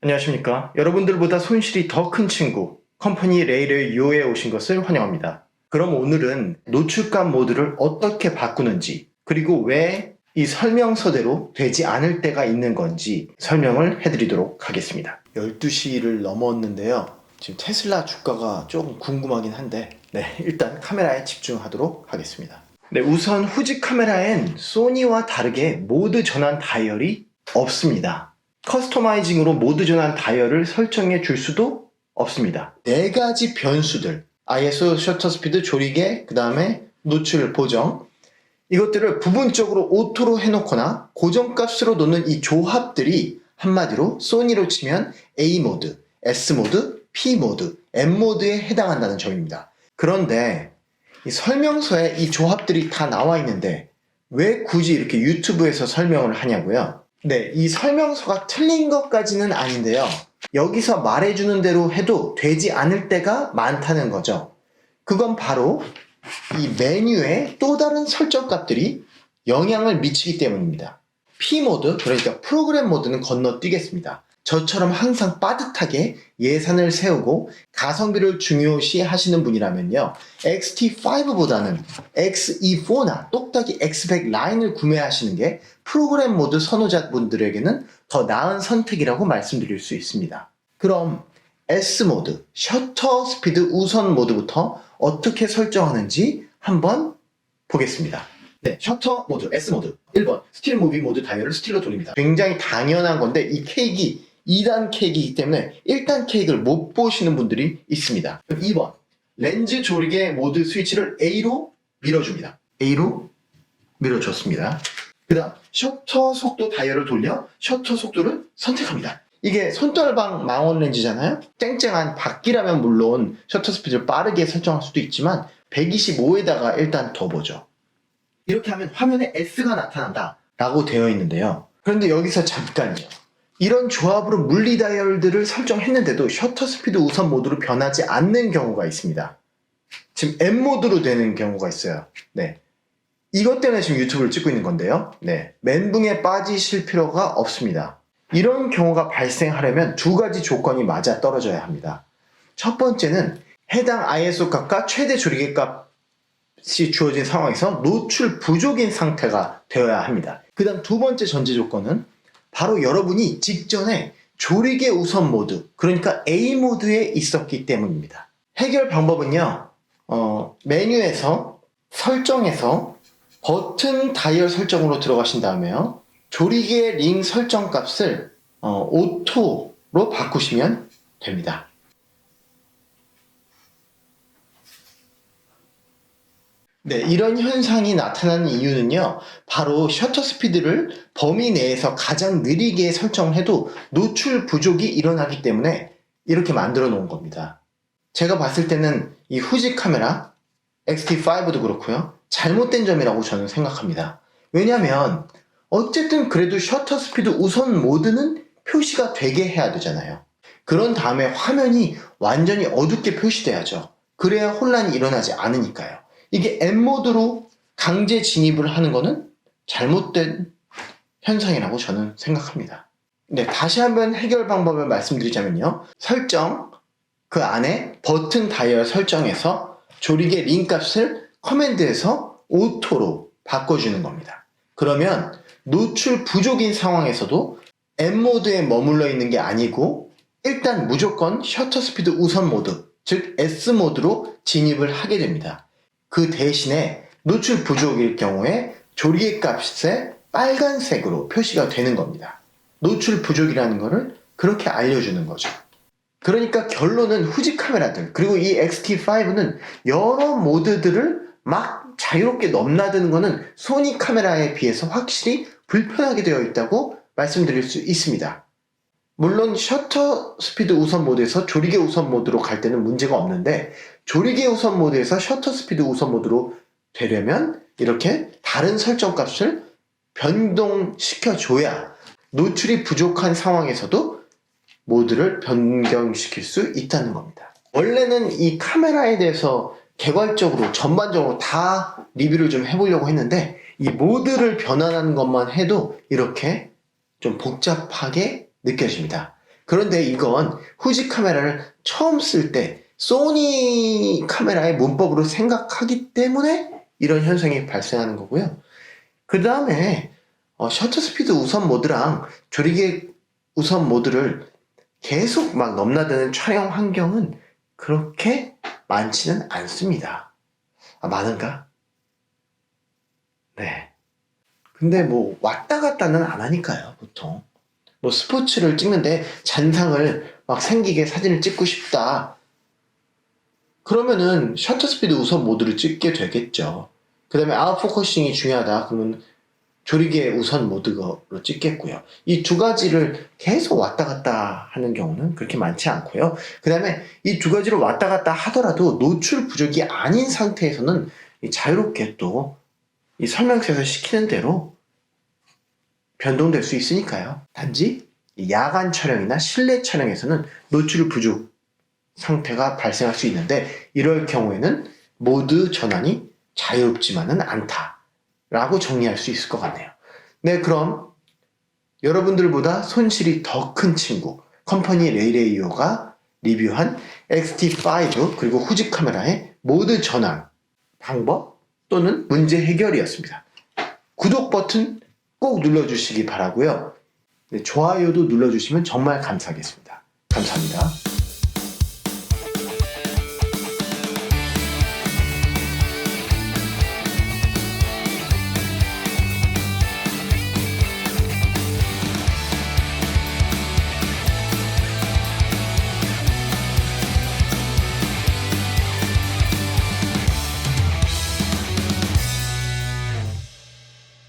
안녕하십니까. 여러분들보다 손실이 더 큰 친구 컴퍼니 레일을 이용해 오신 것을 환영합니다. 그럼 오늘은 노출값 모드를 어떻게 바꾸는지, 그리고 왜 이 설명서대로 되지 않을 때가 있는 건지 설명을 해드리도록 하겠습니다. 12시를 넘었는데요. 지금 테슬라 주가가 조금 궁금하긴 한데 일단 카메라에 집중하도록 하겠습니다. 우선 후지 카메라엔 소니와 다르게 모드 전환 다이얼이 없습니다. 커스터마이징으로 모드 전환 다이얼을 설정해 줄 수도 없습니다. 4가지 변수들, ISO, 셔터 스피드, 조리개, 그 다음에 노출 보정, 이것들을 부분적으로 오토로 해놓거나 고정값으로 놓는 이 조합들이 한마디로 소니로 치면 A 모드, S 모드, P 모드, M 모드에 해당한다는 점입니다. 그런데 이 설명서에 이 조합들이 다 나와 있는데 왜 굳이 이렇게 유튜브에서 설명을 하냐고요? 이 설명서가 틀린 것까지는 아닌데요. 여기서 말해주는 대로 해도 되지 않을 때가 많다는 거죠. 그건 바로 이 메뉴에 또 다른 설정값들이 영향을 미치기 때문입니다. P모드, 그러니까 프로그램 모드는 건너뛰겠습니다. 저처럼 항상 빠듯하게 예산을 세우고 가성비를 중요시 하시는 분이라면요, XT5보다는 XE4나 똑딱이 X100 라인을 구매하시는 게 프로그램 모드 선호자분들에게는 더 나은 선택이라고 말씀드릴 수 있습니다. 그럼 S모드, 셔터 스피드 우선 모드부터 어떻게 설정하는지 한번 보겠습니다. 셔터 모드, S모드. 1번, 스틸 무비 모드 다이얼을 스틸로 돌립니다. 굉장히 당연한 건데 이 케이크 2단 케이크이기 때문에 1단 케이크를 못 보시는 분들이 있습니다. 2번, 렌즈 조리개 모드 스위치를 A로 밀어줍니다. A로 밀어줬습니다. 그 다음, 셔터 속도 다이얼을 돌려 셔터 속도를 선택합니다. 이게 손떨방 망원 렌즈잖아요. 쨍쨍한 밖이라면 물론 셔터 스피드를 빠르게 설정할 수도 있지만 125에다가 일단 더 보죠. 이렇게 하면 화면에 S가 나타난다 라고 되어 있는데요. 그런데 여기서 잠깐요. 이런 조합으로 물리 다이얼들을 설정했는데도 셔터 스피드 우선 모드로 변하지 않는 경우가 있습니다. 지금 M 모드로 되는 경우가 있어요. 이것 때문에 지금 유튜브를 찍고 있는 건데요. 멘붕에 빠지실 필요가 없습니다. 이런 경우가 발생하려면 2가지 조건이 맞아 떨어져야 합니다. 첫 번째는 해당 ISO 값과 최대 조리개 값이 주어진 상황에서 노출 부족인 상태가 되어야 합니다. 그 다음 2번째 전제 조건은 바로 여러분이 직전에 조리개 우선 모드, 그러니까 A 모드에 있었기 때문입니다. 해결 방법은요, 메뉴에서 설정에서 버튼 다이얼 설정으로 들어가신 다음에요, 조리개 링 설정 값을 오토로 바꾸시면 됩니다. 이런 현상이 나타나는 이유는요, 바로 셔터 스피드를 범위 내에서 가장 느리게 설정해도 노출 부족이 일어나기 때문에 이렇게 만들어 놓은 겁니다. 제가 봤을 때는 이 후지 카메라 XT5도 그렇고요, 잘못된 점이라고 저는 생각합니다. 왜냐면 어쨌든 그래도 셔터 스피드 우선 모드는 표시가 되게 해야 되잖아요. 그런 다음에 화면이 완전히 어둡게 표시돼야죠. 그래야 혼란이 일어나지 않으니까요. 이게 M 모드로 강제 진입을 하는 거는 잘못된 현상이라고 저는 생각합니다. 다시 한번 해결 방법을 말씀드리자면요. 설정, 그 안에 버튼 다이얼 설정에서 조리개 링 값을 커맨드에서 오토로 바꿔주는 겁니다. 그러면 노출 부족인 상황에서도 M 모드에 머물러 있는 게 아니고 일단 무조건 셔터 스피드 우선 모드, 즉 S 모드로 진입을 하게 됩니다. 그 대신에 노출 부족일 경우에 조리개 값에 빨간색으로 표시가 되는 겁니다. 노출 부족이라는 거를 그렇게 알려주는 거죠. 그러니까 결론은 후지 카메라들, 그리고 이 XT5는 여러 모드들을 막 자유롭게 넘나드는 거는 소니 카메라에 비해서 확실히 불편하게 되어 있다고 말씀드릴 수 있습니다. 물론 셔터 스피드 우선 모드에서 조리개 우선 모드로 갈 때는 문제가 없는데, 조리개 우선 모드에서 셔터 스피드 우선 모드로 되려면 이렇게 다른 설정 값을 변동시켜 줘야 노출이 부족한 상황에서도 모드를 변경시킬 수 있다는 겁니다. 원래는 이 카메라에 대해서 개괄적으로 전반적으로 다 리뷰를 좀 해보려고 했는데 이 모드를 변환하는 것만 해도 이렇게 좀 복잡하게 느껴집니다. 그런데 이건 후지 카메라를 처음 쓸 때 소니 카메라의 문법으로 생각하기 때문에 이런 현상이 발생하는 거고요. 그 다음에 셔터 스피드 우선 모드랑 조리개 우선 모드를 계속 막 넘나드는 촬영 환경은 그렇게 많지는 않습니다. 많은가? 네. 근데 뭐 왔다 갔다는 안 하니까요, 보통. 뭐 스포츠를 찍는데 잔상을 막 생기게 사진을 찍고 싶다. 그러면은 셔터 스피드 우선 모드를 찍게 되겠죠. 그 다음에 아웃포커싱이 중요하다. 그러면 조리개 우선 모드로 찍겠고요. 이 두 가지를 계속 왔다 갔다 하는 경우는 그렇게 많지 않고요. 그 다음에 이 두 가지를 왔다 갔다 하더라도 노출 부족이 아닌 상태에서는 자유롭게 또 이 설명서에서 시키는 대로 변동될 수 있으니까요. 단지 야간 촬영이나 실내 촬영에서는 노출 부족 상태가 발생할 수 있는데 이럴 경우에는 모드 전환이 자유롭지만은 않다라고 정리할 수 있을 것 같네요. 네, 그럼 여러분들보다 손실이 더 큰 친구 컴퍼니 레이레이오가 리뷰한 X-T5 그리고 후지 카메라의 모드 전환 방법 또는 문제 해결이었습니다. 구독 버튼 꼭 눌러주시기 바라고요. 네, 좋아요도 눌러주시면 정말 감사하겠습니다. 감사합니다.